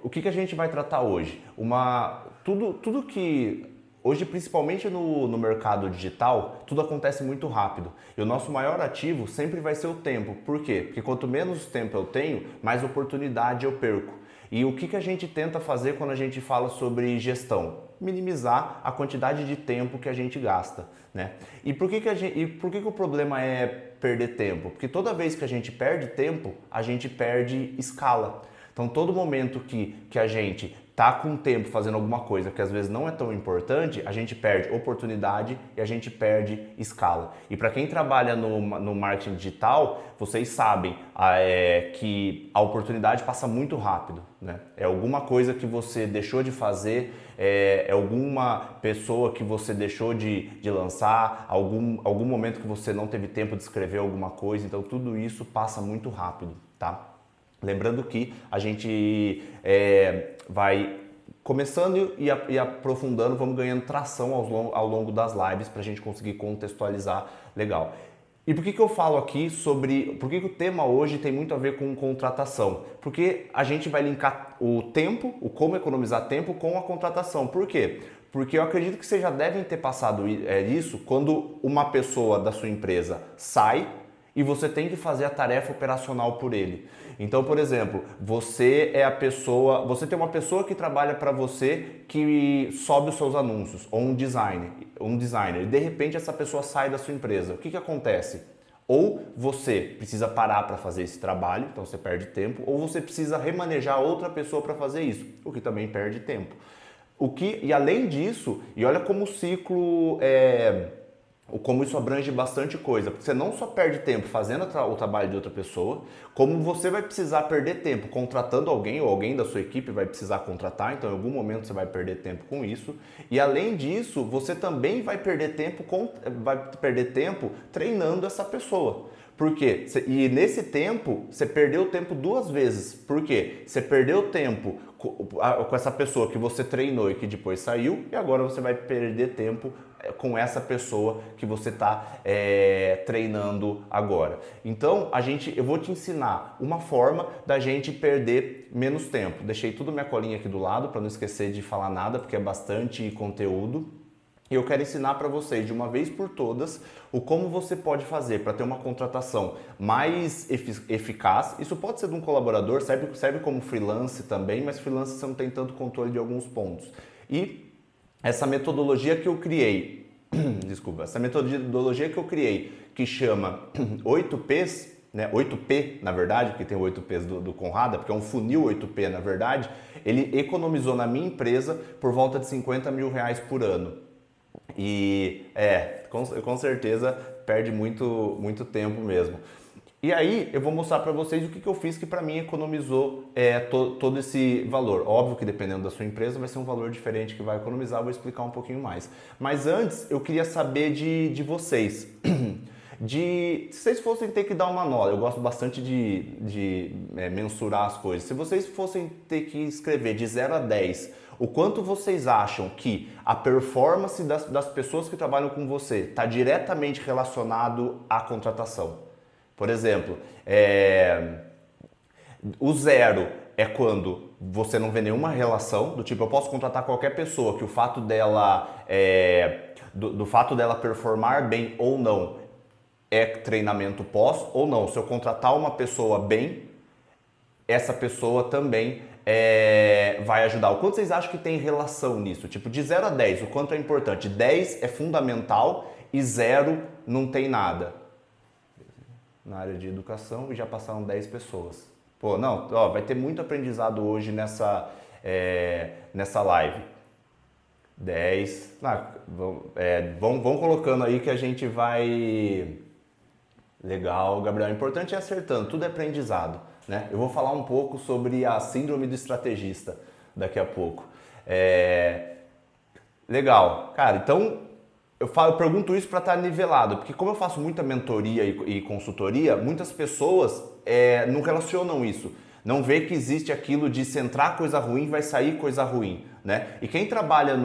O que a gente vai tratar hoje? Tudo que hoje, principalmente no mercado digital, tudo acontece muito rápido. E o nosso maior ativo sempre vai ser o tempo. Por quê? Porque quanto menos tempo eu tenho, mais oportunidade eu perco. E o que a gente tenta fazer quando a gente fala sobre gestão? Minimizar a quantidade de tempo que a gente gasta, né? E por que o problema é perder tempo? Porque toda vez que a gente perde tempo, a gente perde escala. Então, todo momento que a gente tá com tempo fazendo alguma coisa que às vezes não é tão importante, a gente perde oportunidade e a gente perde escala. E para quem trabalha no marketing digital, vocês sabem que a oportunidade passa muito rápido, né? É alguma coisa que você deixou de fazer, é alguma pessoa que você deixou de lançar, algum momento que você não teve tempo de escrever alguma coisa, então tudo isso passa muito rápido, tá? Lembrando que a gente vai começando e aprofundando, vamos ganhando tração ao longo das lives para a gente conseguir contextualizar legal. E por que eu falo aqui sobre... Por que o tema hoje tem muito a ver com contratação? Porque a gente vai linkar o tempo, o como economizar tempo com a contratação. Por quê? Porque eu acredito que vocês já devem ter passado isso quando uma pessoa da sua empresa sai e você tem que fazer a tarefa operacional por ele. Então, por exemplo, você tem uma pessoa que trabalha para você que sobe os seus anúncios, ou um designer, e de repente essa pessoa sai da sua empresa. O que acontece? Ou você precisa parar para fazer esse trabalho, então você perde tempo, ou você precisa remanejar outra pessoa para fazer isso, o que também perde tempo. E além disso, e olha como o ciclo como isso abrange bastante coisa, porque você não só perde tempo fazendo o trabalho de outra pessoa, como você vai precisar perder tempo contratando alguém, ou alguém da sua equipe vai precisar contratar, então em algum momento você vai perder tempo com isso. E além disso, você também vai perder tempo treinando essa pessoa. Por quê? E nesse tempo, você perdeu o tempo duas vezes. Por quê? Você perdeu tempo com essa pessoa que você treinou e que depois saiu, e agora você vai perder tempo com essa pessoa que você está treinando agora. Então, eu vou te ensinar uma forma da gente perder menos tempo. Deixei tudo minha colinha aqui do lado para não esquecer de falar nada, porque é bastante conteúdo. E eu quero ensinar para vocês de uma vez por todas o como você pode fazer para ter uma contratação mais eficaz. Isso pode ser de um colaborador, serve como freelance também, mas freelance você não tem tanto controle de alguns pontos. E essa metodologia que eu criei, desculpa, que chama 8Ps, né, 8P na verdade, porque tem o 8Ps do Conrada, porque é um funil 8P na verdade, ele economizou na minha empresa por volta de R$50 mil por ano. E com certeza perde muito tempo mesmo. E aí eu vou mostrar para vocês o que eu fiz que para mim economizou todo esse valor. Óbvio que dependendo da sua empresa vai ser um valor diferente que vai economizar, eu vou explicar um pouquinho mais. Mas antes eu queria saber de vocês. Se vocês fossem ter que dar uma nota, eu gosto bastante de mensurar as coisas. Se vocês fossem ter que escrever de 0 a 10, o quanto vocês acham que a performance das pessoas que trabalham com você está diretamente relacionado à contratação? Por exemplo, o 0 é quando você não vê nenhuma relação, do tipo, eu posso contratar qualquer pessoa que o fato dela, do fato dela performar bem ou não é treinamento pós ou não. Se eu contratar uma pessoa bem, essa pessoa também vai ajudar. O quanto vocês acham que tem relação nisso? Tipo, de 0 a 10, o quanto é importante? 10 é fundamental e 0 não tem nada. Na área de educação e já passaram 10 pessoas. Pô, não, ó, vai ter muito aprendizado hoje nessa live. 10. Vão colocando aí que a gente vai... Legal, Gabriel. O importante é acertando, tudo é aprendizado, né? Eu vou falar um pouco sobre a síndrome do estrategista daqui a pouco. Legal. Cara, então eu pergunto isso para estar nivelado, porque como eu faço muita mentoria e consultoria, muitas pessoas não relacionam isso. Não vê que existe aquilo de se entrar coisa ruim, vai sair coisa ruim, né? E quem trabalha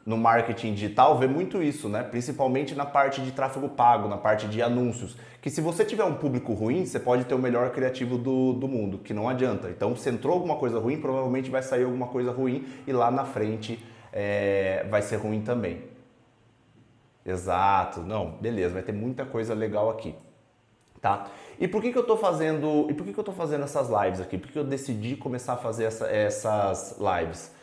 no marketing digital vê muito isso, né? Principalmente na parte de tráfego pago, na parte de anúncios. Que se você tiver um público ruim, você pode ter o melhor criativo do mundo, que não adianta. Então, se entrou alguma coisa ruim, provavelmente vai sair alguma coisa ruim e lá na frente vai ser ruim também. Exato, não, beleza, vai ter muita coisa legal aqui, tá? E por que que eu tô fazendo, essas lives aqui? Por que eu decidi começar a fazer essas lives?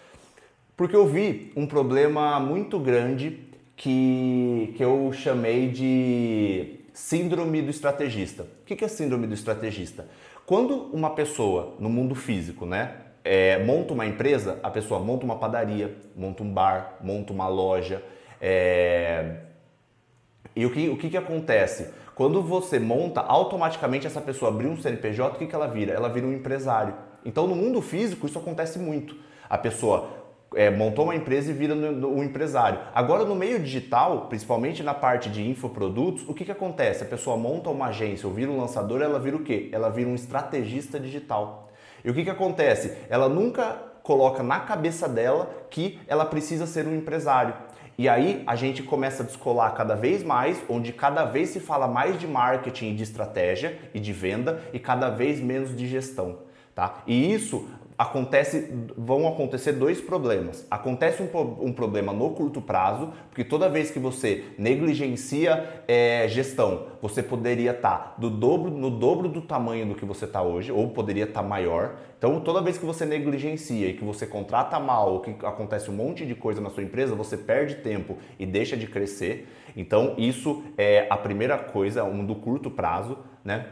Porque eu vi um problema muito grande que eu chamei de síndrome do estrategista. O que é síndrome do estrategista? Quando uma pessoa no mundo físico, né, monta uma empresa, a pessoa monta uma padaria, monta um bar, monta uma loja. E o que acontece? Quando você monta, automaticamente essa pessoa abrir um CNPJ, o que ela vira? Ela vira um empresário. Então no mundo físico isso acontece muito. A pessoa montou uma empresa e vira um empresário. Agora no meio digital, principalmente na parte de infoprodutos, o que acontece? A pessoa monta uma agência ou vira um lançador, ela vira o quê? Ela vira um estrategista digital. E o que acontece? Ela nunca coloca na cabeça dela que ela precisa ser um empresário. E aí a gente começa a descolar cada vez mais, onde cada vez se fala mais de marketing e de estratégia e de venda e cada vez menos de gestão, tá? E isso vão acontecer dois problemas. Acontece um problema no curto prazo, porque toda vez que você negligencia gestão, você poderia estar no dobro do tamanho do que você está hoje, ou poderia estar maior. Então, toda vez que você negligencia e que você contrata mal, ou que acontece um monte de coisa na sua empresa, você perde tempo e deixa de crescer. Então, isso é a primeira coisa, do curto prazo, né?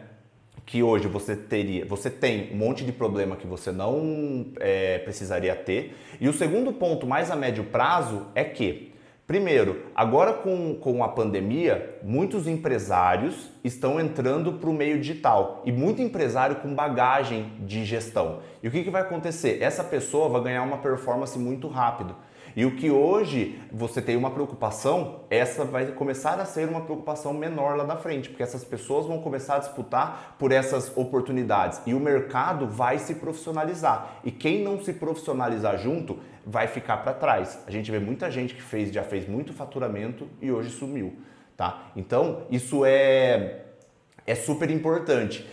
Que hoje você tem um monte de problema que você não precisaria ter. E o segundo ponto, mais a médio prazo, é que, primeiro, agora com a pandemia, muitos empresários estão entrando para o meio digital e muito empresário com bagagem de gestão. E o que vai acontecer? Essa pessoa vai ganhar uma performance muito rápido. E o que hoje você tem uma preocupação, essa vai começar a ser uma preocupação menor lá na frente, porque essas pessoas vão começar a disputar por essas oportunidades e o mercado vai se profissionalizar. E quem não se profissionalizar junto vai ficar para trás. A gente vê muita gente que já fez muito faturamento e hoje sumiu, tá? Então, isso é super importante.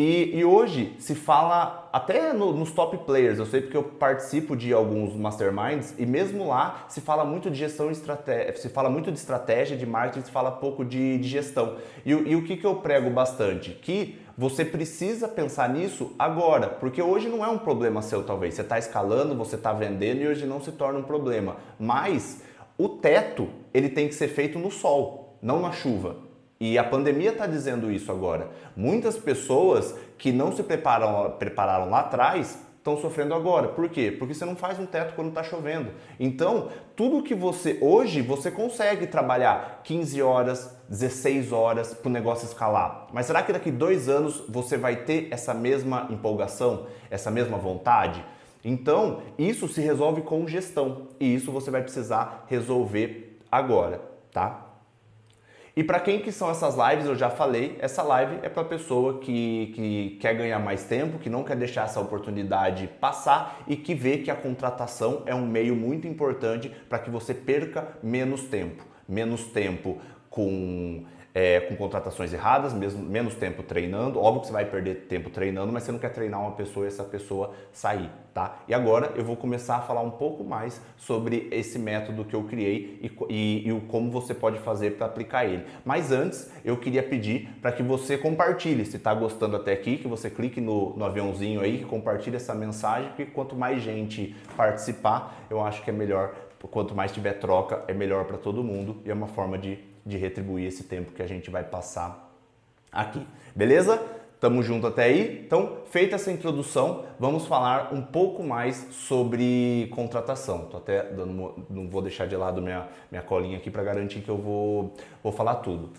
E hoje se fala até nos top players, eu sei porque eu participo de alguns masterminds e mesmo lá se fala muito de gestão, se fala muito de estratégia, de marketing, se fala pouco de gestão. E o que eu prego bastante? Que você precisa pensar nisso agora, porque hoje não é um problema seu talvez, você está escalando, você está vendendo e hoje não se torna um problema. Mas o teto ele tem que ser feito no sol, não na chuva. E a pandemia está dizendo isso agora. Muitas pessoas que não se prepararam lá atrás estão sofrendo agora. Por quê? Porque você não faz um teto quando está chovendo. Então, tudo que hoje você consegue trabalhar 15 horas, 16 horas para o negócio escalar. Mas será que daqui 2 anos você vai ter essa mesma empolgação, essa mesma vontade? Então, isso se resolve com gestão. E isso você vai precisar resolver agora, tá? E para quem que são essas lives, eu já falei, essa live é para pessoa que quer ganhar mais tempo, que não quer deixar essa oportunidade passar e que vê que a contratação é um meio muito importante para que você perca menos tempo. Menos tempo com contratações erradas, menos tempo treinando. Óbvio que você vai perder tempo treinando, mas você não quer treinar uma pessoa e essa pessoa sair, tá? E agora eu vou começar a falar um pouco mais sobre esse método que eu criei e como você pode fazer para aplicar ele. Mas antes, eu queria pedir para que você compartilhe, se está gostando até aqui, que você clique no aviãozinho aí, que compartilhe essa mensagem, porque quanto mais gente participar, eu acho que é melhor. Quanto mais tiver troca, é melhor para todo mundo e é uma forma de retribuir esse tempo que a gente vai passar aqui. Beleza? Tamo junto até aí? Então, feita essa introdução, vamos falar um pouco mais sobre contratação. Tô até não vou deixar de lado minha colinha aqui para garantir que eu vou falar tudo.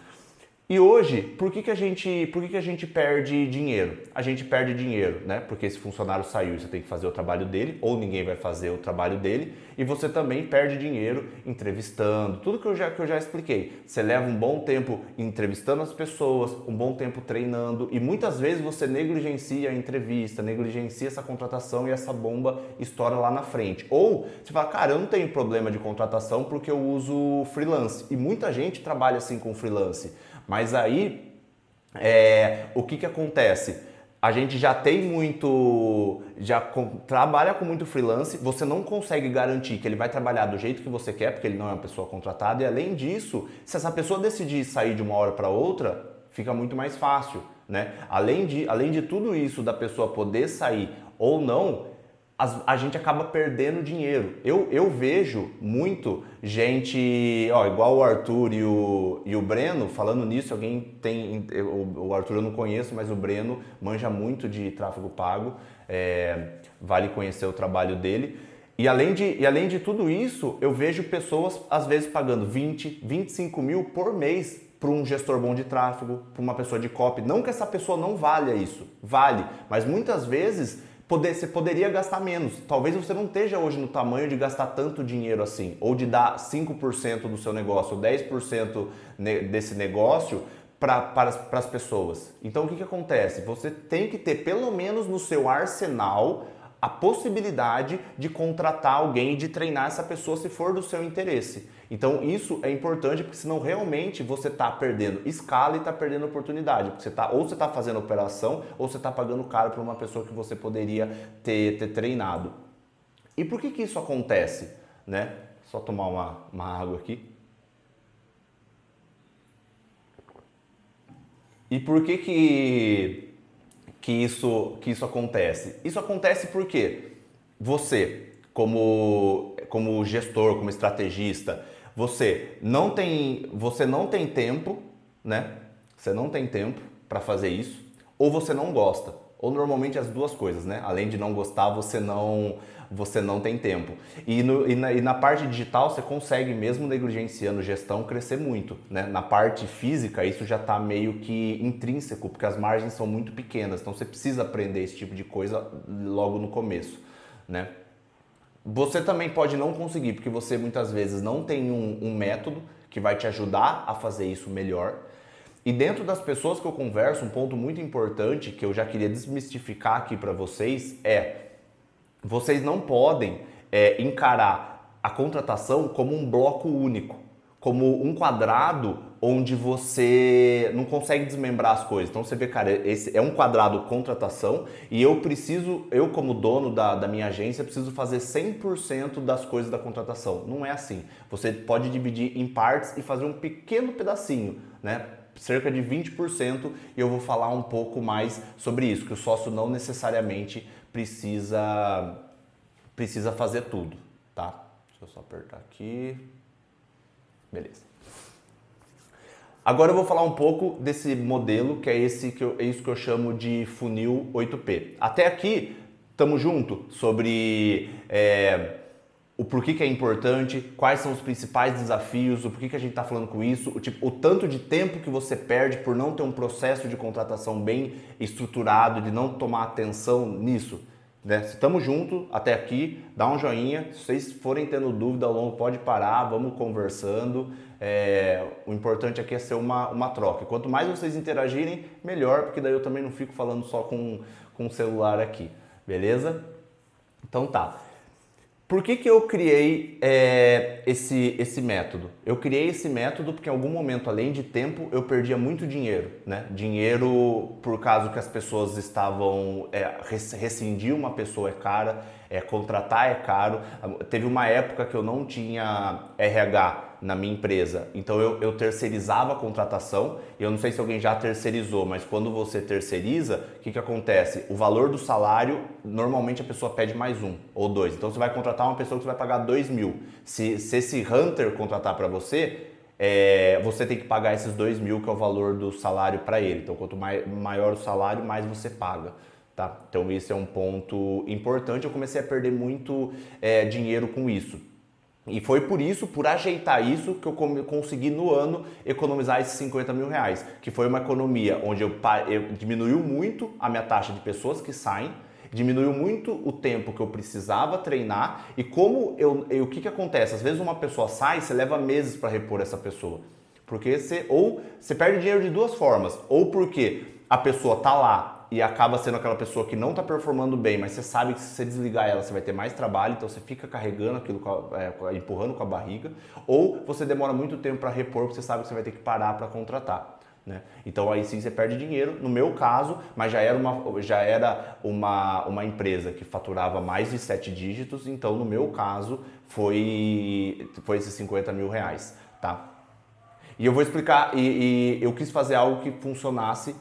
E hoje, por que a gente perde dinheiro? A gente perde dinheiro, né? Porque esse funcionário saiu, você tem que fazer o trabalho dele, ou ninguém vai fazer o trabalho dele, e você também perde dinheiro entrevistando, tudo que eu já expliquei. Você leva um bom tempo entrevistando as pessoas, um bom tempo treinando, e muitas vezes você negligencia a entrevista, negligencia essa contratação e essa bomba estoura lá na frente. Ou você fala, cara, eu não tenho problema de contratação porque eu uso freelance. E muita gente trabalha assim com freelance. Mas aí, o que acontece? A gente já tem muito, trabalha com muito freelance, você não consegue garantir que ele vai trabalhar do jeito que você quer, porque ele não é uma pessoa contratada, e além disso, se essa pessoa decidir sair de uma hora para outra, fica muito mais fácil, né? Além de tudo isso, da pessoa poder sair ou não, a gente acaba perdendo dinheiro. Eu vejo muito gente, ó, igual o Arthur e o Breno, falando nisso, alguém tem, o Arthur eu não conheço, mas o Breno manja muito de tráfego pago, vale conhecer o trabalho dele. E além de tudo isso, eu vejo pessoas às vezes pagando 20, 25 mil por mês para um gestor bom de tráfego, para uma pessoa de copy. Não que essa pessoa não valha isso, vale, mas muitas vezes você poderia gastar menos. Talvez você não esteja hoje no tamanho de gastar tanto dinheiro assim, ou de dar 5% do seu negócio, ou 10% desse negócio para as pessoas. Então o que acontece? Você tem que ter pelo menos no seu arsenal a possibilidade de contratar alguém e de treinar essa pessoa se for do seu interesse. Então isso é importante porque senão realmente você está perdendo escala e está perdendo oportunidade. Porque ou você está fazendo operação ou você está pagando caro para uma pessoa que você poderia ter treinado. E por que isso acontece? Né? Só tomar uma água aqui. E por que isso acontece? Isso acontece porque você, como gestor, como estrategista, você não tem tempo, né? Você não tem tempo para fazer isso, ou você não gosta, ou normalmente as duas coisas, né? Além de não gostar, você não tem tempo. E na parte digital você consegue, mesmo negligenciando gestão, crescer muito, né? Na parte física isso já está meio que intrínseco, porque as margens são muito pequenas, então você precisa aprender esse tipo de coisa logo no começo, né? Você também pode não conseguir, porque você muitas vezes não tem um método que vai te ajudar a fazer isso melhor. E dentro das pessoas que eu converso, um ponto muito importante que eu já queria desmistificar aqui para vocês vocês não podem encarar a contratação como um bloco único, como um quadrado onde você não consegue desmembrar as coisas. Então você vê, cara, esse é um quadrado contratação e eu como dono da minha agência, preciso fazer 100% das coisas da contratação. Não é assim. Você pode dividir em partes e fazer um pequeno pedacinho, né? Cerca de 20%, e eu vou falar um pouco mais sobre isso, que o sócio não necessariamente precisa fazer tudo, tá? Deixa eu só apertar aqui. Beleza. Agora eu vou falar um pouco desse modelo, que é isso que eu chamo de funil 8P. Até aqui, estamos junto sobre o porquê que é importante, quais são os principais desafios, o porquê que a gente está falando com isso, o tanto de tempo que você perde por não ter um processo de contratação bem estruturado, de não tomar atenção nisso. Né? Se estamos juntos até aqui, dá um joinha. Se vocês forem tendo dúvida ao longo, pode parar, vamos conversando. O importante aqui é ser uma troca. Quanto mais vocês interagirem, melhor, porque daí eu também não fico falando só com o celular aqui, beleza? Então tá. Por que eu criei esse método? Eu criei esse método porque em algum momento, além de tempo, eu perdia muito dinheiro, né? Dinheiro por causa que as pessoas estavam... rescindir uma pessoa é cara, contratar é caro. Teve uma época que eu não tinha RH na minha empresa, então eu terceirizava a contratação. E eu não sei se alguém já terceirizou, mas quando você terceiriza, o que acontece? O valor do salário, normalmente a pessoa pede mais um ou dois. Então você vai contratar uma pessoa que você vai pagar 2 mil. Se esse hunter contratar para você, você tem que pagar esses 2 mil, que é o valor do salário para ele. Então quanto maior o salário, mais você paga. Tá? Então esse é um ponto importante. Eu comecei a perder muito dinheiro com isso. E foi por isso, por ajeitar isso, que eu consegui no ano economizar esses 50 mil reais, que foi uma economia onde eu diminuiu muito a minha taxa de pessoas que saem, diminuiu muito o tempo que eu precisava treinar e como o que acontece? Às vezes uma pessoa sai, você leva meses para repor essa pessoa. Porque você perde dinheiro de duas formas, ou porque a pessoa tá lá e acaba sendo aquela pessoa que não está performando bem, mas você sabe que se você desligar ela, você vai ter mais trabalho, então você fica carregando aquilo, empurrando com a barriga, ou você demora muito tempo para repor, porque você sabe que você vai ter que parar para contratar. Né? Então aí sim você perde dinheiro, no meu caso, mas já era uma empresa que faturava mais de 7 dígitos, então no meu caso foi esses 50 mil reais. Tá? E eu vou explicar, e eu quis fazer algo que funcionasse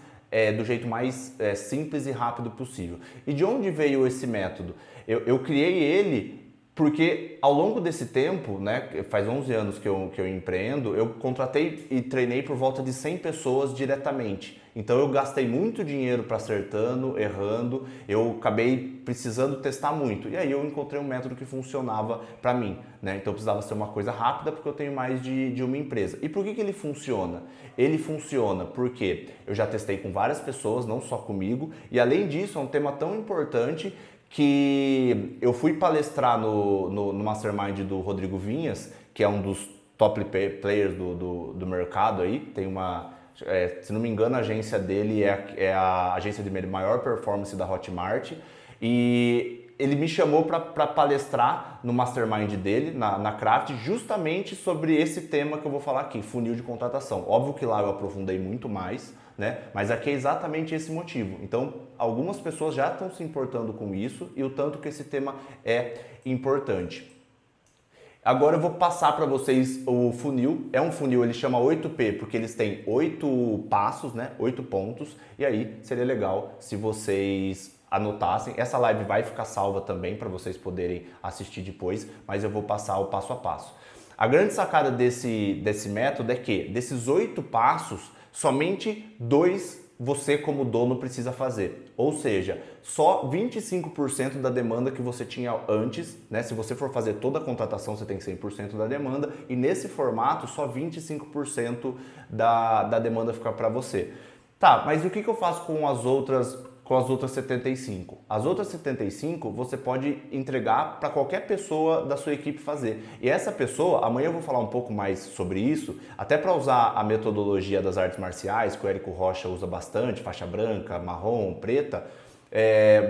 do jeito mais simples e rápido possível. E de onde veio esse método? Eu criei ele porque ao longo desse tempo, né, faz 11 anos que eu empreendo, eu contratei e treinei por volta de 100 pessoas diretamente. Então eu gastei muito dinheiro para acertando, errando, eu acabei precisando testar muito. E aí eu encontrei um método que funcionava para mim. Né? Então precisava ser uma coisa rápida porque eu tenho mais de uma empresa. E por que ele funciona? Ele funciona porque eu já testei com várias pessoas, não só comigo, e além disso é um tema tão importante que eu fui palestrar no Mastermind do Rodrigo Vinhas, que é um dos top players do mercado aí, tem se não me engano, a agência dele é a agência de maior performance da Hotmart, e ele me chamou para palestrar no Mastermind dele, na Craft, justamente sobre esse tema que eu vou falar aqui, funil de contratação. Óbvio que lá eu aprofundei muito mais, né? Mas aqui é exatamente esse motivo. Então, algumas pessoas já estão se importando com isso e o tanto que esse tema é importante. Agora eu vou passar para vocês o funil. É um funil, ele chama 8P, porque eles têm 8 passos, né? 8 pontos. E aí seria legal se vocês anotassem. Essa live vai ficar salva também para vocês poderem assistir depois, mas eu vou passar o passo a passo. A grande sacada desse método é que desses 8 passos, somente 2 você como dono precisa fazer. Ou seja, só 25% da demanda que você tinha antes, né? Se você for fazer toda a contratação, você tem 100% da demanda e nesse formato só 25% da demanda fica para você. Tá, mas o que eu faço com as outras 75? As outras 75 você pode entregar para qualquer pessoa da sua equipe fazer. E essa pessoa, amanhã eu vou falar um pouco mais sobre isso, até para usar a metodologia das artes marciais, que o Érico Rocha usa bastante, faixa branca, marrom, preta.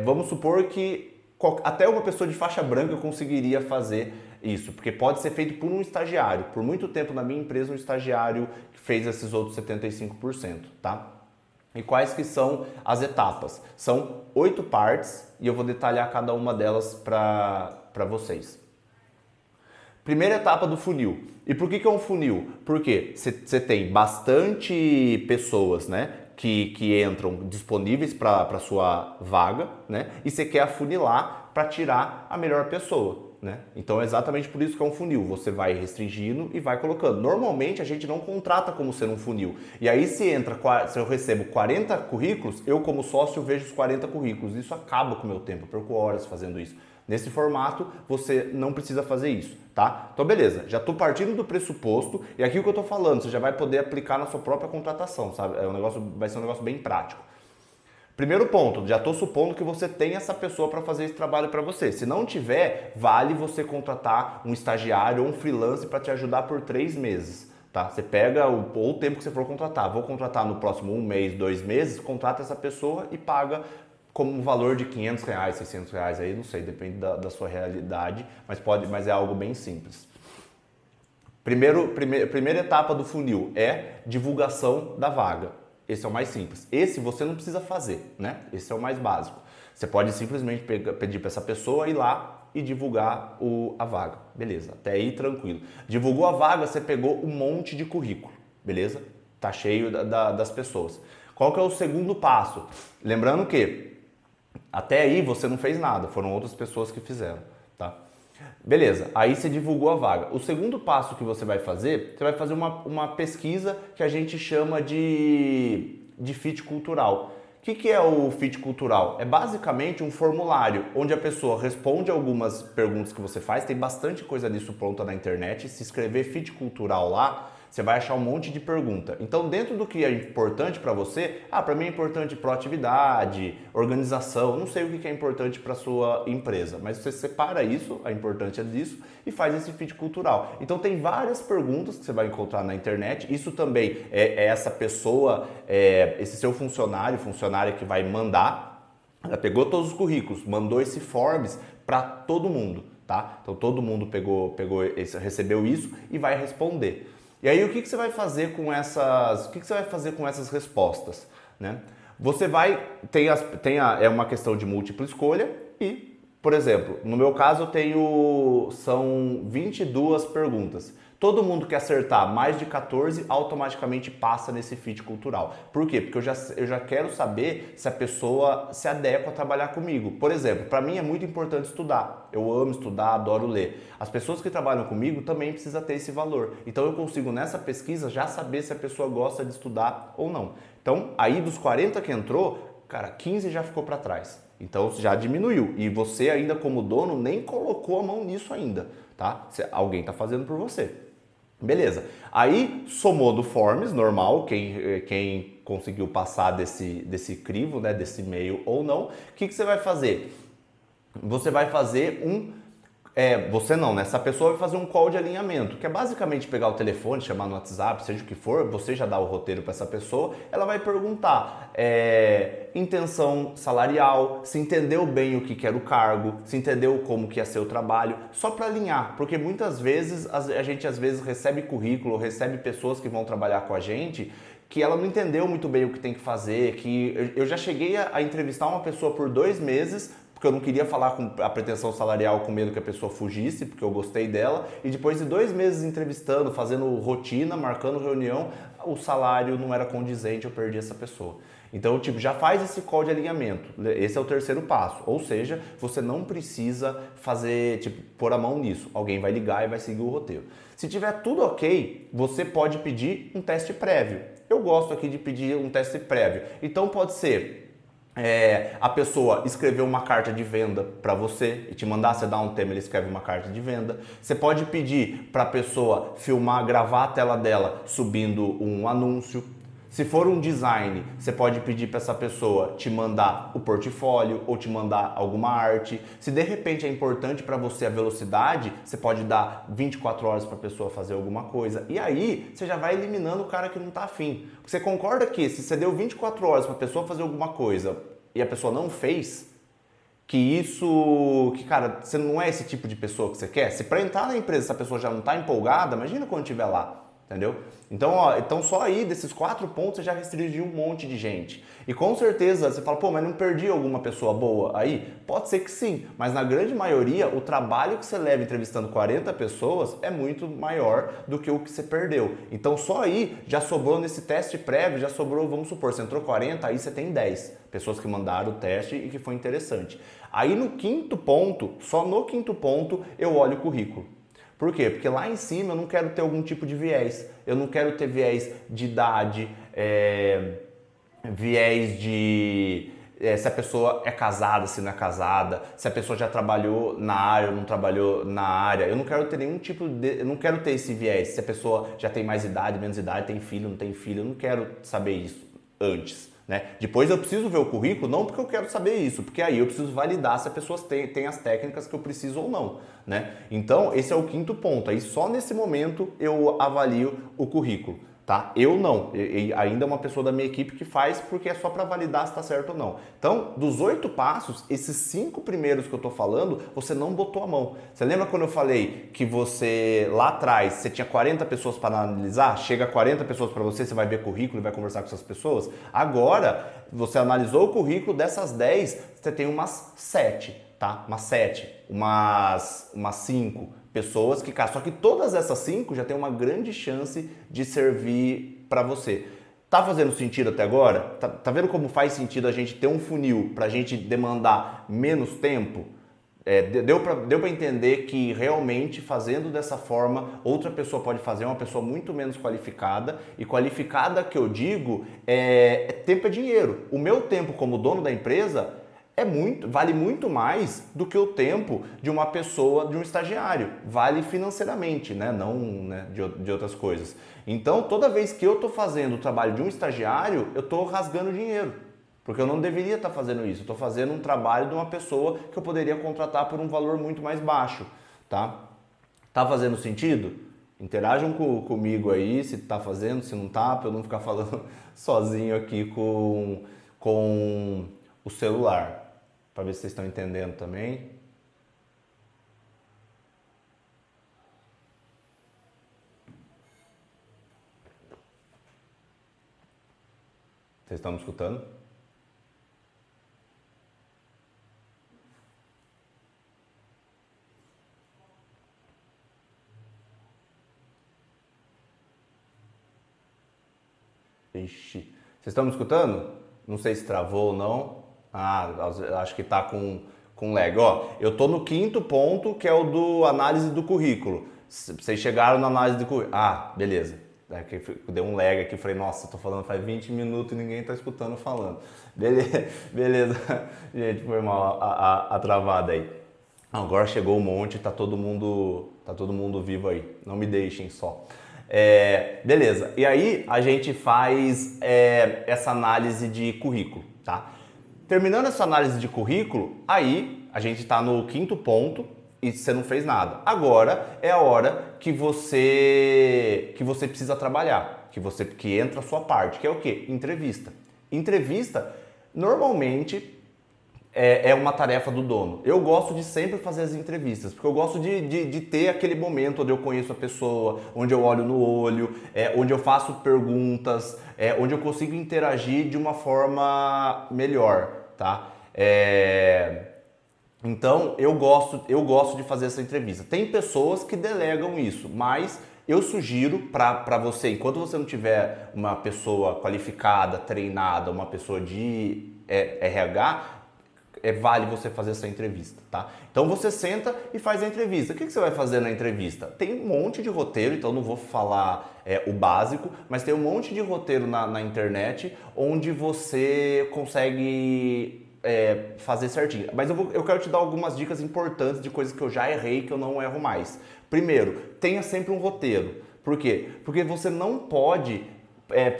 Vamos supor que até uma pessoa de faixa branca conseguiria fazer isso, porque pode ser feito por um estagiário. Por muito tempo na minha empresa, um estagiário fez esses outros 75%, tá? E quais que são as etapas? São 8 partes e eu vou detalhar cada uma delas para vocês. Primeira etapa do funil. E por que é um funil? Porque você tem bastante pessoas, né, que entram disponíveis para a sua vaga, né, e você quer afunilar para tirar a melhor pessoa. Né? Então é exatamente por isso que é um funil, você vai restringindo e vai colocando. Normalmente a gente não contrata como sendo um funil. E aí se eu recebo 40 currículos, eu como sócio vejo os 40 currículos. Isso acaba com o meu tempo, eu perco horas fazendo isso. Nesse formato você não precisa fazer isso, tá? Então beleza, já estou partindo do pressuposto e aqui o que eu estou falando, você já vai poder aplicar na sua própria contratação, sabe? Vai ser um negócio bem prático. Primeiro ponto, já estou supondo que você tem essa pessoa para fazer esse trabalho para você. Se não tiver, vale você contratar um estagiário ou um freelance para te ajudar por 3 meses. Tá? Você pega o tempo que você for contratar. Vou contratar no próximo 1 mês, 2 meses, contrata essa pessoa e paga como um valor de R$500, R$600 aí, não sei, depende da sua realidade, mas é algo bem simples. Primeira etapa do funil é divulgação da vaga. Esse é o mais simples. Esse você não precisa fazer, né? Esse é o mais básico. Você pode simplesmente pedir para essa pessoa ir lá e divulgar a vaga. Beleza, até aí tranquilo. Divulgou a vaga, você pegou um monte de currículo, beleza? Tá cheio das pessoas. Qual que é o segundo passo? Lembrando que até aí você não fez nada, foram outras pessoas que fizeram, tá? Beleza, aí você divulgou a vaga. O segundo passo que você vai fazer uma pesquisa que a gente chama de fit cultural, O que é o fit cultural? É basicamente um formulário onde a pessoa responde algumas perguntas que você faz, tem bastante coisa disso pronta na internet. Se escrever fit cultural lá, você vai achar um monte de pergunta. Então, dentro do que é importante para você, para mim é importante proatividade, organização, não sei o que é importante para sua empresa, mas você separa isso, a importância disso, e faz esse fit cultural. Então, tem várias perguntas que você vai encontrar na internet. Isso também é essa pessoa, esse seu funcionária que vai mandar. Ela pegou todos os currículos, mandou esse forms para todo mundo, tá? Então, todo mundo recebeu isso e vai responder. E aí o que você vai fazer com essas respostas, né? Você vai é uma questão de múltipla escolha e, por exemplo, no meu caso são 22 perguntas. Todo mundo que acertar mais de 14 automaticamente passa nesse fit cultural. Por quê? Porque eu já quero saber se a pessoa se adequa a trabalhar comigo. Por exemplo, para mim é muito importante estudar. Eu amo estudar, adoro ler. As pessoas que trabalham comigo também precisam ter esse valor. Então eu consigo nessa pesquisa já saber se a pessoa gosta de estudar ou não. Então aí dos 40 que entrou, cara, 15 já ficou para trás. Então já diminuiu. E você ainda como dono nem colocou a mão nisso ainda, tá? Alguém está fazendo por você. Beleza. Aí somou do Forms, normal, quem conseguiu passar desse crivo, né, desse e-mail ou não, o que você vai fazer? Você vai fazer você não, né? Essa pessoa vai fazer um call de alinhamento, que é basicamente pegar o telefone, chamar no WhatsApp, seja o que for, você já dá o roteiro para essa pessoa, ela vai perguntar intenção salarial, se entendeu bem o que era o cargo, se entendeu como que ia ser o trabalho, só para alinhar, porque muitas vezes a gente às vezes recebe currículo, recebe pessoas que vão trabalhar com a gente, que ela não entendeu muito bem o que tem que fazer, que eu já cheguei a entrevistar uma pessoa por 2 meses, porque eu não queria falar com a pretensão salarial com medo que a pessoa fugisse, porque eu gostei dela, e depois de 2 meses entrevistando, fazendo rotina, marcando reunião, o salário não era condizente, eu perdi essa pessoa. Então, já faz esse call de alinhamento. Esse é o terceiro passo. Ou seja, você não precisa pôr a mão nisso. Alguém vai ligar e vai seguir o roteiro. Se tiver tudo ok, você pode pedir um teste prévio. Eu gosto aqui de pedir um teste prévio. Então, pode ser a pessoa escrever uma carta de venda para você e te mandar, você dá um tema, ele escreve uma carta de venda. Você pode pedir para a pessoa filmar, gravar a tela dela subindo um anúncio. Se for um design, você pode pedir para essa pessoa te mandar o portfólio ou te mandar alguma arte. Se de repente é importante para você a velocidade, você pode dar 24 horas para a pessoa fazer alguma coisa. E aí você já vai eliminando o cara que não está afim. Você concorda que se você deu 24 horas para a pessoa fazer alguma coisa e a pessoa não fez, cara, você não é esse tipo de pessoa que você quer? Se para entrar na empresa essa pessoa já não está empolgada, imagina quando estiver lá. Entendeu? Então só aí desses 4 pontos você já restringiu um monte de gente. E com certeza você fala, mas não perdi alguma pessoa boa aí? Pode ser que sim, mas na grande maioria o trabalho que você leva entrevistando 40 pessoas é muito maior do que o que você perdeu. Então só aí já sobrou nesse teste prévio, já sobrou, vamos supor, você entrou 40, aí você tem 10 pessoas que mandaram o teste e que foi interessante. Aí no 5º ponto, só no 5º ponto eu olho o currículo. Por quê? Porque lá em cima eu não quero ter algum tipo de viés. Eu não quero ter viés de idade, viés de se a pessoa é casada, se não é casada, se a pessoa já trabalhou na área ou não trabalhou na área. Eu não quero ter nenhum tipo eu não quero ter esse viés. Se a pessoa já tem mais idade, menos idade, tem filho, não tem filho, eu não quero saber isso antes. Né? Depois eu preciso ver o currículo, não porque eu quero saber isso, porque aí eu preciso validar se a pessoa tem as técnicas que eu preciso ou não. Né? Então, esse é o 5º ponto. Aí só nesse momento eu avalio o currículo. Tá? Eu não, ainda é uma pessoa da minha equipe que faz porque é só para validar se está certo ou não. Então, dos 8 passos, esses 5 primeiros que eu estou falando, você não botou a mão. Você lembra quando eu falei que você, lá atrás, você tinha 40 pessoas para analisar? Chega 40 pessoas para você, você vai ver currículo e vai conversar com essas pessoas? Agora, você analisou o currículo, dessas 10, você tem umas 7, tá? Umas 5 pessoas que, cara, só que todas essas 5 já tem uma grande chance de servir para você. Tá fazendo sentido até agora? Tá vendo como faz sentido a gente ter um funil para a gente demandar menos tempo? Deu para entender que realmente fazendo dessa forma, outra pessoa pode fazer, uma pessoa muito menos qualificada. E qualificada que eu digo tempo é dinheiro. O meu tempo como dono da empresa vale muito mais do que o tempo de uma pessoa, de um estagiário. Vale financeiramente, né? Não, né, de outras coisas. Então, toda vez que eu estou fazendo o trabalho de um estagiário, eu estou rasgando dinheiro. Porque eu não deveria estar fazendo isso. Eu estou fazendo um trabalho de uma pessoa que eu poderia contratar por um valor muito mais baixo, tá? Tá fazendo sentido? Interajam comigo aí, se tá fazendo, se não tá, para eu não ficar falando sozinho aqui com o celular. Para ver se vocês estão entendendo também. Vocês estão me escutando? Ixi. Vocês estão me escutando? Não sei se travou ou não. Ah, acho que tá com lag. Ó, eu tô no quinto ponto, que é o do análise do currículo. Vocês chegaram na análise do currículo. Ah, beleza. Deu um lag aqui, falei, nossa, tô falando faz 20 minutos e ninguém tá escutando falando. Beleza, beleza. Gente, foi mal a travada aí. Agora chegou um monte, tá todo mundo vivo aí. Não me deixem só. Beleza, e aí a gente faz essa análise de currículo, tá? Terminando essa análise de currículo, aí a gente tá no quinto ponto e você não fez nada. Agora é a hora que você precisa trabalhar, que entra a sua parte, que é o quê? Entrevista. Entrevista, normalmente é uma tarefa do dono. Eu gosto de sempre fazer as entrevistas, porque eu gosto de ter aquele momento onde eu conheço a pessoa, onde eu olho no olho, onde eu faço perguntas, onde eu consigo interagir de uma forma melhor, tá? Então eu gosto de fazer essa entrevista. Tem pessoas que delegam isso, mas eu sugiro para você, enquanto você não tiver uma pessoa qualificada, treinada, uma pessoa de RH, vale você fazer essa entrevista, tá? Então você senta e faz a entrevista. O que você vai fazer na entrevista? Tem um monte de roteiro, então não vou falar o básico, mas tem um monte de roteiro na internet onde você consegue fazer certinho. Mas eu quero te dar algumas dicas importantes de coisas que eu já errei que eu não erro mais. Primeiro, tenha sempre um roteiro. Por quê? Porque você não pode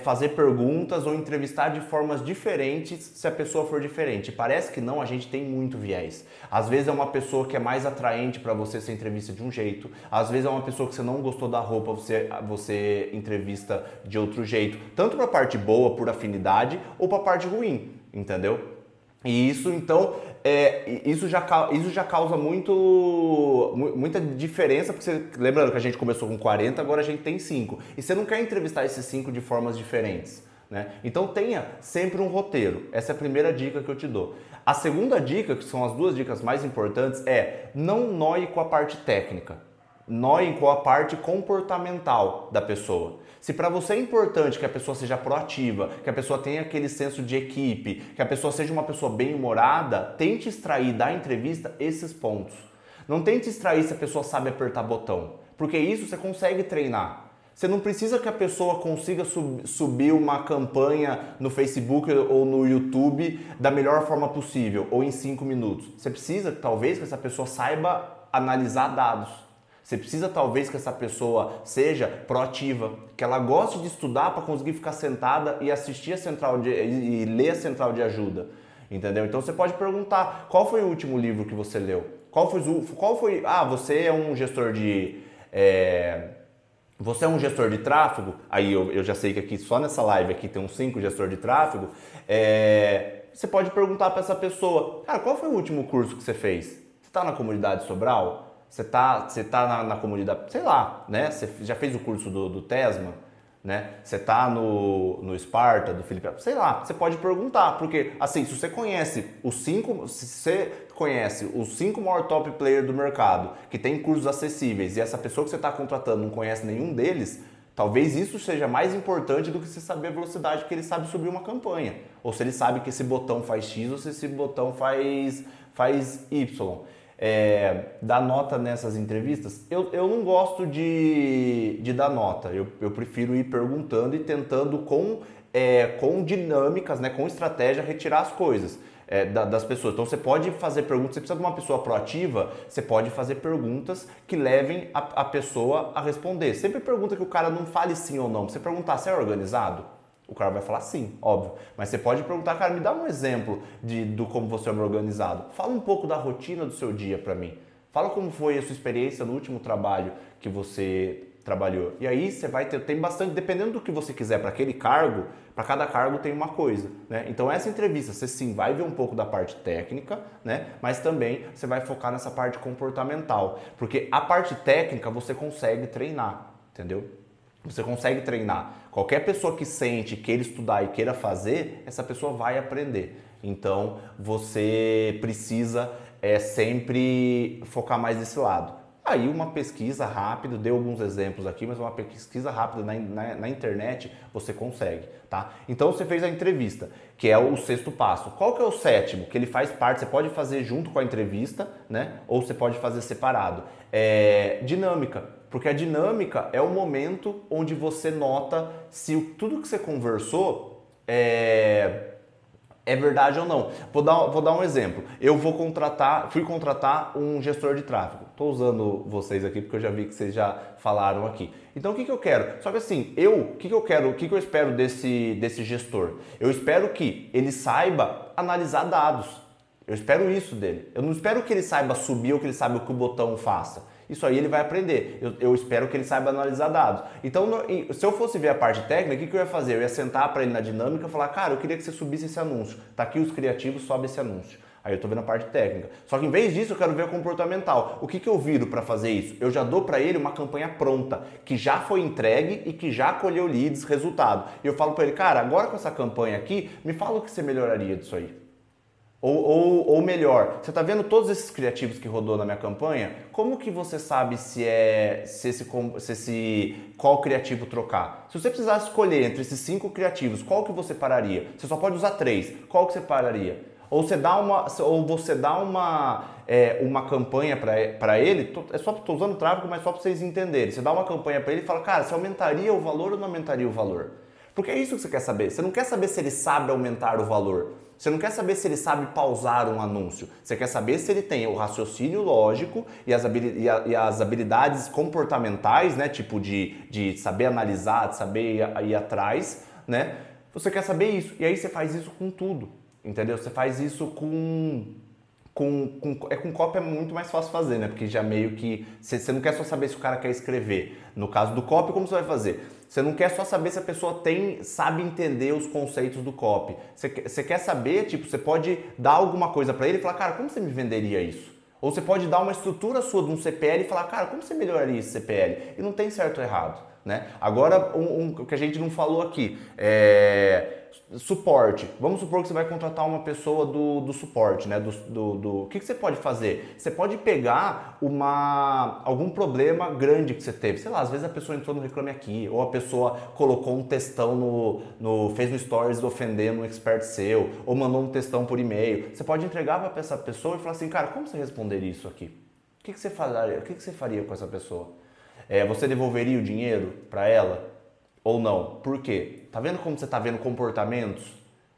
fazer perguntas ou entrevistar de formas diferentes se a pessoa for diferente. Parece que não, a gente tem muito viés. Às vezes é uma pessoa que é mais atraente para você ser entrevista de um jeito, às vezes é uma pessoa que você não gostou da roupa, você entrevista de outro jeito. Tanto para a parte boa, por afinidade, ou para a parte ruim, entendeu? E isso, então, isso já causa muita diferença, porque lembrando que a gente começou com 40, agora a gente tem 5. E você não quer entrevistar esses 5 de formas diferentes, né? Então tenha sempre um roteiro. Essa é a primeira dica que eu te dou. A segunda dica, que são as duas dicas mais importantes, não noie com a parte técnica. Noie com a parte comportamental da pessoa. Se para você é importante que a pessoa seja proativa, que a pessoa tenha aquele senso de equipe, que a pessoa seja uma pessoa bem-humorada, tente extrair da entrevista esses pontos. Não tente extrair se a pessoa sabe apertar botão, porque isso você consegue treinar. Você não precisa que a pessoa consiga subir uma campanha no Facebook ou no YouTube da melhor forma possível, ou em 5 minutos. Você precisa, talvez, que essa pessoa saiba analisar dados. Você precisa talvez que essa pessoa seja proativa, que ela goste de estudar para conseguir ficar sentada e assistir e ler a central de ajuda, entendeu? Então você pode perguntar, qual foi o último livro que você leu? Você é um gestor de você é um gestor de tráfego? Aí eu já sei que aqui só nessa live aqui tem uns 5 gestores de tráfego. Você pode perguntar para essa pessoa, cara, qual foi o último curso que você fez? Você está na comunidade Sobral? Você tá na comunidade, sei lá, né? Você já fez o curso do Tesma, né? Você tá no Sparta, do Felipe, sei lá, você pode perguntar, porque assim, se você conhece os 5 maior top players do mercado, que tem cursos acessíveis, e essa pessoa que você está contratando não conhece nenhum deles, talvez isso seja mais importante do que você saber a velocidade que ele sabe subir uma campanha, ou se ele sabe que esse botão faz X ou se esse botão faz Y. dar nota nessas entrevistas, eu não gosto de dar nota. Eu prefiro ir perguntando e tentando com dinâmicas, né, com estratégia, retirar as coisas das pessoas. Então você pode fazer perguntas, você precisa de uma pessoa proativa, você pode fazer perguntas que levem a pessoa a responder. Sempre pergunta que o cara não fale sim ou não. Você perguntar, você é organizado? O cara vai falar sim, óbvio. Mas você pode perguntar, cara, me dá um exemplo do como você é organizado. Fala um pouco da rotina do seu dia para mim. Fala como foi a sua experiência no último trabalho que você trabalhou. E aí você vai tem bastante, dependendo do que você quiser para aquele cargo, para cada cargo tem uma coisa, né? Então essa entrevista você sim vai ver um pouco da parte técnica, né? Mas também você vai focar nessa parte comportamental, porque a parte técnica você consegue treinar, entendeu? Você consegue treinar. Qualquer pessoa que sente, queira estudar e queira fazer, essa pessoa vai aprender. Então você precisa sempre focar mais nesse lado. Aí uma pesquisa rápida, dei alguns exemplos aqui, mas uma pesquisa rápida na internet você consegue, tá? Então você fez a entrevista, que é o sexto passo. Qual que é o sétimo? Que ele faz parte, você pode fazer junto com a entrevista, né? Ou você pode fazer separado. Dinâmica, porque a dinâmica é o momento onde você nota se tudo que você conversou é verdade ou não. Vou dar um exemplo. Fui contratar um gestor de tráfego. Estou usando vocês aqui porque eu já vi que vocês já falaram aqui. Então o que eu quero? Só que assim, o que eu espero desse gestor? Eu espero que ele saiba analisar dados. Eu espero isso dele. Eu não espero que ele saiba subir ou que ele saiba o que o botão faça. Isso aí ele vai aprender. Eu espero que ele saiba analisar dados. Então, se eu fosse ver a parte técnica, o que eu ia fazer? Eu ia sentar para ele na dinâmica e falar, cara, eu queria que você subisse esse anúncio. Tá aqui os criativos, sobe esse anúncio. Aí eu tô vendo a parte técnica. Só que em vez disso, eu quero ver o comportamental. O que eu viro para fazer isso? Eu já dou para ele uma campanha pronta, que já foi entregue e que já colheu leads, resultado. E eu falo para ele, cara, agora com essa campanha aqui, me fala o que você melhoraria disso aí. Ou melhor, você está vendo todos esses criativos que rodou na minha campanha? Como que você sabe qual criativo trocar? Se você precisasse escolher entre esses 5 criativos, qual que você pararia? Você só pode usar 3. Qual que você pararia? Ou você dá uma campanha para ele, estou usando tráfego, mas só para vocês entenderem. Você dá uma campanha para ele e fala, cara, você aumentaria o valor ou não aumentaria o valor? Porque é isso que você quer saber. Você não quer saber se ele sabe aumentar o valor. Você não quer saber se ele sabe pausar um anúncio. Você quer saber se ele tem o raciocínio lógico e as habilidades comportamentais, né? Tipo de saber analisar, de saber ir atrás, né? Você quer saber isso. E aí você faz isso com tudo, entendeu? Você faz isso com copy é muito mais fácil fazer, né? Porque já meio que... Você não quer só saber se o cara quer escrever. No caso do copy, como você vai fazer? Você não quer só saber se a pessoa sabe entender os conceitos do copy. Você quer saber, tipo, você pode dar alguma coisa para ele e falar, cara, como você me venderia isso? Ou você pode dar uma estrutura sua de um CPL e falar, cara, como você melhoraria esse CPL? E não tem certo ou errado, né? Agora, o que a gente não falou aqui suporte. Vamos supor que você vai contratar uma pessoa do suporte, né? O que você pode fazer? Você pode pegar algum problema grande que você teve. Sei lá, às vezes a pessoa entrou no Reclame Aqui, ou a pessoa colocou um textão fez no Stories ofendendo um expert seu, ou mandou um textão por e-mail. Você pode entregar para essa pessoa e falar assim, cara, como você responderia isso aqui? O que você faria? O que você faria com essa pessoa? Você devolveria o dinheiro para ela? Ou não? Por quê? Tá vendo como você tá vendo comportamentos?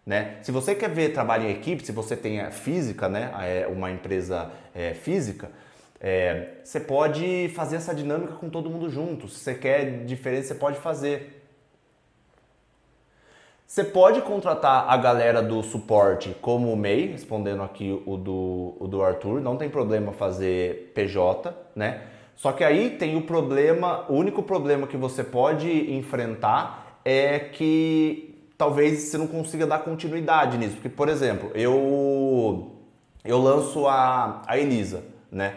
Né? Se você quer ver trabalho em equipe, se você tem física, né? Uma empresa física, você pode fazer essa dinâmica com todo mundo junto. Se você quer diferença, você pode fazer. Você pode contratar a galera do suporte como o MEI, respondendo aqui o do Arthur, não tem problema fazer PJ, né? Só que aí tem o único problema que você pode enfrentar é que talvez você não consiga dar continuidade nisso. Porque, por exemplo, eu lanço a Elisa, né,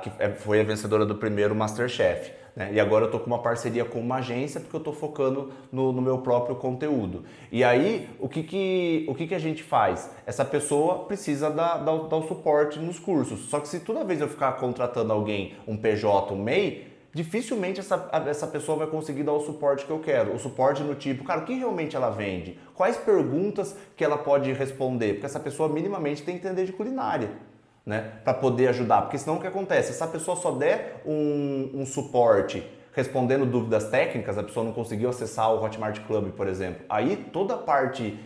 que foi a vencedora do primeiro MasterChef. Né? E agora eu tô com uma parceria com uma agência porque eu tô focando no meu próprio conteúdo. E aí, o que a gente faz? Essa pessoa precisa dar o suporte nos cursos. Só que se toda vez eu ficar contratando alguém, um PJ, um MEI, dificilmente essa pessoa vai conseguir dar o suporte que eu quero. O suporte no tipo, cara, o que realmente ela vende? Quais perguntas que ela pode responder? Porque essa pessoa minimamente tem que entender de culinária. né, para poder ajudar. Porque senão o que acontece? Se essa pessoa só der um suporte respondendo dúvidas técnicas, a pessoa não conseguiu acessar o Hotmart Club, por exemplo. Aí toda a parte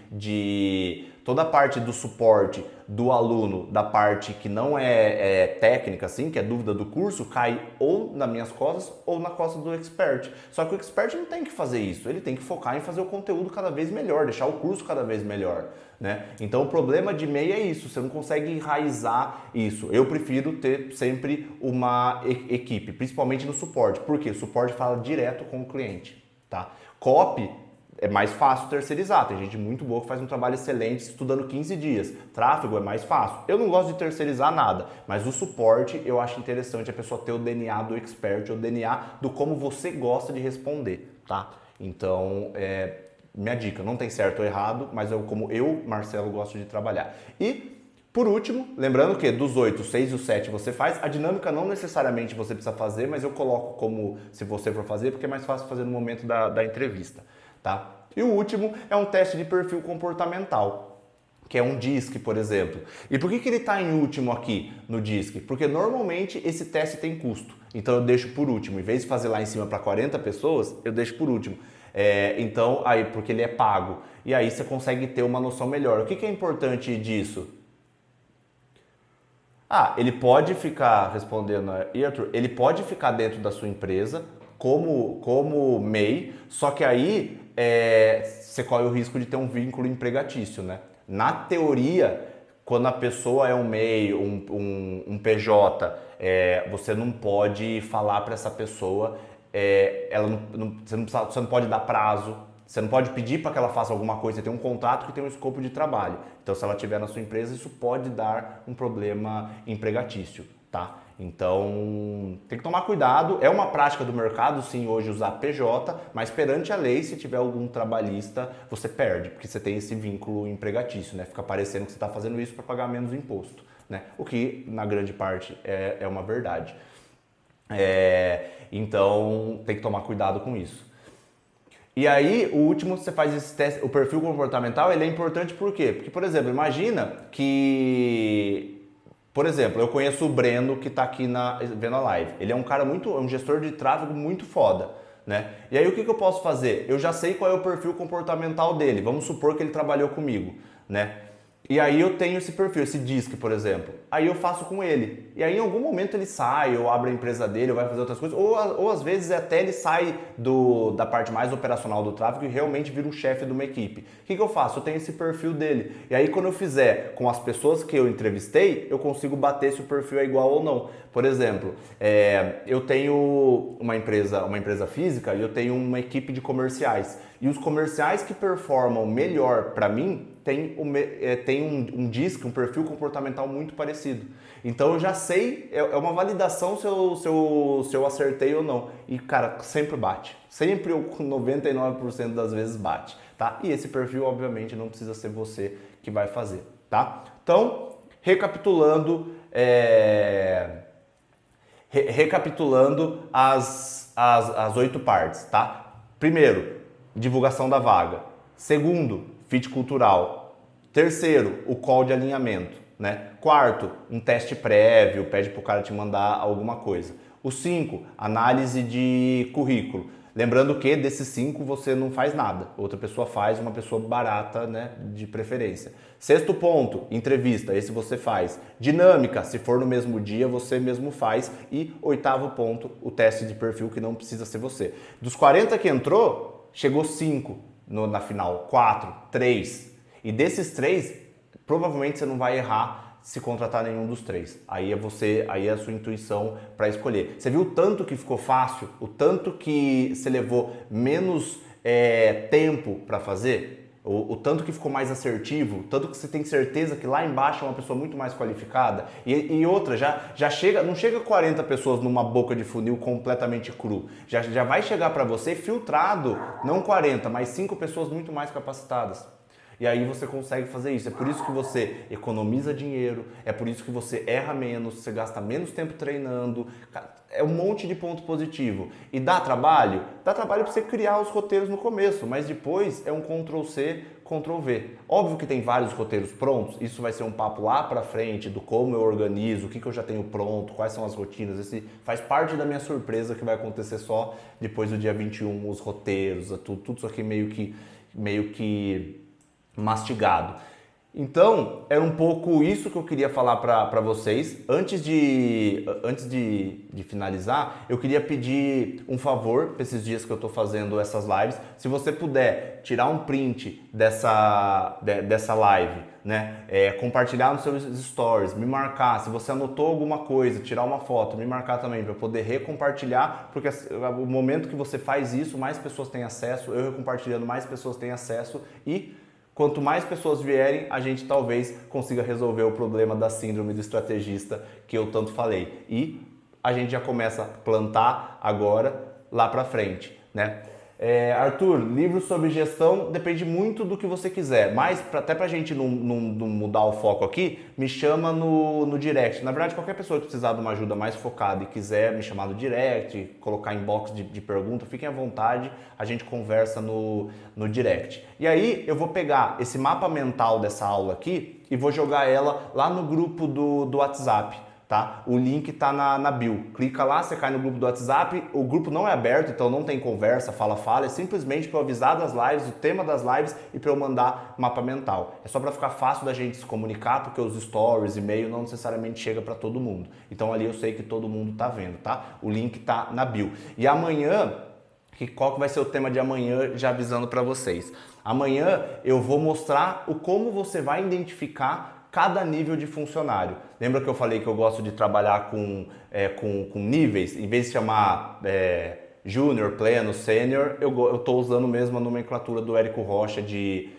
do suporte do aluno, da parte que não é técnica, assim, que é dúvida do curso, cai ou nas minhas costas ou na costa do expert. Só que o expert não tem que fazer isso, ele tem que focar em fazer o conteúdo cada vez melhor, deixar o curso cada vez melhor, né? Então o problema de MEI é isso, você não consegue enraizar isso. Eu prefiro ter sempre uma equipe, principalmente no suporte, porque o suporte fala direto com o cliente, tá? Copy é mais fácil terceirizar, tem gente muito boa que faz um trabalho excelente estudando 15 dias. Tráfego é mais fácil. Eu não gosto de terceirizar nada, mas o suporte eu acho interessante a pessoa ter o DNA do expert, o DNA do como você gosta de responder, tá? Então, minha dica, não tem certo ou errado, mas é como eu, Marcelo, gosto de trabalhar. E, por último, lembrando que dos 8, 6 e o 7 você faz, a dinâmica não necessariamente você precisa fazer, mas eu coloco como se você for fazer, porque é mais fácil fazer no momento da entrevista. Tá? E o último é um teste de perfil comportamental, que é um DISC, por exemplo. E por que ele está em último aqui no DISC? Porque normalmente esse teste tem custo, então eu deixo por último. Em vez de fazer lá em cima para 40 pessoas, eu deixo por último. Então, aí, porque ele é pago. E aí você consegue ter uma noção melhor. O que é importante disso? Ele pode ficar, respondendo a Arthur, ele pode ficar dentro da sua empresa como MEI, só que aí você corre o risco de ter um vínculo empregatício, né? Na teoria, quando a pessoa é um MEI, um PJ, você não pode falar para essa pessoa, você não pode dar prazo, você não pode pedir para que ela faça alguma coisa, você tem um contrato que tem um escopo de trabalho. Então, se ela estiver na sua empresa, isso pode dar um problema empregatício, tá? Então, tem que tomar cuidado. É uma prática do mercado, sim, hoje usar PJ, mas perante a lei, se tiver algum trabalhista, você perde, porque você tem esse vínculo empregatício, né? Fica parecendo que você está fazendo isso para pagar menos imposto, né? O que, na grande parte, é uma verdade. Então, tem que tomar cuidado com isso. E aí, o último, você faz esse teste, o perfil comportamental, ele é importante por quê? Porque, por exemplo, imagina que... Por exemplo, eu conheço o Breno que está aqui vendo a live. Ele é um cara um gestor de tráfego muito foda, né? E aí o que eu posso fazer? Eu já sei qual é o perfil comportamental dele. Vamos supor que ele trabalhou comigo, né? E aí eu tenho esse perfil, esse DISC, por exemplo. Aí eu faço com ele. E aí em algum momento ele sai, ou abre a empresa dele, ou vai fazer outras coisas. Ou às vezes até ele sai da parte mais operacional do tráfego e realmente vira um chefe de uma equipe. O que eu faço? Eu tenho esse perfil dele. E aí quando eu fizer com as pessoas que eu entrevistei, eu consigo bater se o perfil é igual ou não. Por exemplo, eu tenho uma empresa física e eu tenho uma equipe de comerciais. E os comerciais que performam melhor para mim tem um DISC, um perfil comportamental muito parecido. Então eu já sei, é uma validação se eu acertei ou não. E cara, sempre bate. Sempre, 99% das vezes bate, tá? E esse perfil, obviamente, não precisa ser você que vai fazer, tá? Então, recapitulando as 8 partes, tá? Primeiro, divulgação da vaga. Segundo, fit cultural. Terceiro, o call de alinhamento, né? Quarto, um teste prévio, pede para o cara te mandar alguma coisa. O 5, análise de currículo. Lembrando que desses 5 você não faz nada, outra pessoa faz, uma pessoa barata, né, de preferência. Sexto ponto, entrevista, esse você faz. Dinâmica, se for no mesmo dia, você mesmo faz. E 8º ponto, o teste de perfil, que não precisa ser você. Dos 40 que entrou, chegou 5 na final, 4, 3. E desses 3, provavelmente você não vai errar se contratar nenhum dos 3. Aí é a sua intuição para escolher. Você viu o tanto que ficou fácil? O tanto que você levou menos tempo para fazer? O tanto que ficou mais assertivo? O tanto que você tem certeza que lá embaixo é uma pessoa muito mais qualificada? E outra, não chega 40 pessoas numa boca de funil completamente cru. Já vai chegar para você filtrado, não 40, mas 5 pessoas muito mais capacitadas. E aí você consegue fazer isso. É por isso que você economiza dinheiro, é por isso que você erra menos, você gasta menos tempo treinando. É um monte de ponto positivo. E dá trabalho? Dá trabalho para você criar os roteiros no começo, mas depois é um Ctrl+C, Ctrl+V. Óbvio que tem vários roteiros prontos, isso vai ser um papo lá pra frente do como eu organizo, o que eu já tenho pronto, quais são as rotinas. Esse faz parte da minha surpresa que vai acontecer só depois do dia 21, os roteiros, tudo isso aqui meio que mastigado. Então, era um pouco isso que eu queria falar para vocês. Antes de finalizar, eu queria pedir um favor para esses dias que eu estou fazendo essas lives. Se você puder tirar um print dessa live, né? Compartilhar nos seus stories, me marcar. Se você anotou alguma coisa, tirar uma foto, me marcar também para poder recompartilhar, porque o momento que você faz isso, mais pessoas têm acesso. Eu recompartilhando, mais pessoas têm acesso e quanto mais pessoas vierem, a gente talvez consiga resolver o problema da síndrome do estrategista que eu tanto falei. E a gente já começa a plantar agora, lá pra frente, né? Arthur, livro sobre gestão depende muito do que você quiser, mas até pra gente não mudar o foco aqui, me chama no direct. Na verdade, qualquer pessoa que precisar de uma ajuda mais focada e quiser me chamar no direct, colocar inbox de pergunta, fiquem à vontade, a gente conversa no direct. E aí eu vou pegar esse mapa mental dessa aula aqui e vou jogar ela lá no grupo do WhatsApp. Tá? O link tá na bio. Clica lá, você cai no grupo do WhatsApp. O grupo não é aberto, então não tem conversa, fala. É simplesmente para eu avisar das lives, o tema das lives e para eu mandar mapa mental. É só para ficar fácil da gente se comunicar, porque os stories, e-mail não necessariamente chega para todo mundo. Então ali eu sei que todo mundo tá vendo, tá? O link tá na bio. E amanhã, qual que vai ser o tema de amanhã, já avisando para vocês. Amanhã eu vou mostrar como você vai identificar cada nível de funcionário. Lembra que eu falei que eu gosto de trabalhar com níveis? Em vez de chamar júnior, pleno, sênior, eu estou usando mesmo a nomenclatura do Érico Rocha de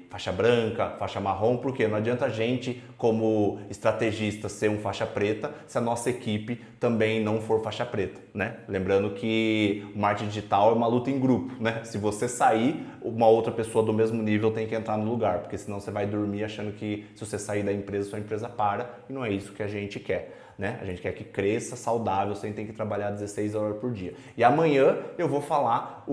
faixa branca, faixa marrom, porque não adianta a gente, como estrategista, ser um faixa preta se a nossa equipe também não for faixa preta, né? Lembrando que o marketing digital é uma luta em grupo, né? Se você sair, uma outra pessoa do mesmo nível tem que entrar no lugar, porque senão você vai dormir achando que se você sair da empresa, sua empresa para, e não é isso que a gente quer. Né? A gente quer que cresça saudável sem ter que trabalhar 16 horas por dia. E amanhã eu vou falar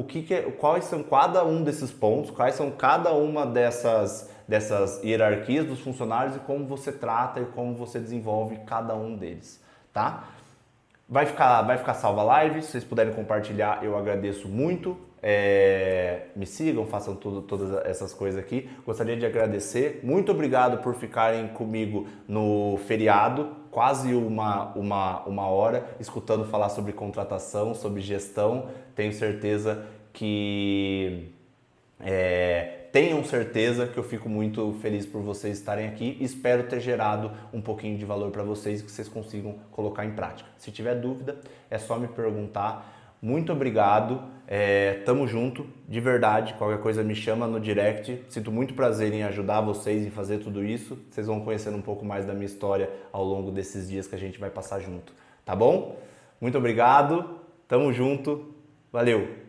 quais são cada um desses pontos, quais são cada uma dessas hierarquias dos funcionários e como você trata e como você desenvolve cada um deles, tá? Vai ficar salva a live, se vocês puderem compartilhar eu agradeço muito. Me sigam, façam todas essas coisas aqui. Gostaria de agradecer. Muito obrigado por ficarem comigo no feriado, quase uma hora, escutando falar sobre contratação, sobre gestão. Tenho certeza que tenham certeza que eu fico muito feliz por vocês estarem aqui. Espero ter gerado um pouquinho de valor para vocês que vocês consigam colocar em prática. Se tiver dúvida, é só me perguntar. Muito obrigado, tamo junto, de verdade, qualquer coisa me chama no direct, sinto muito prazer em ajudar vocês em fazer tudo isso, vocês vão conhecendo um pouco mais da minha história ao longo desses dias que a gente vai passar junto, tá bom? Muito obrigado, tamo junto, valeu!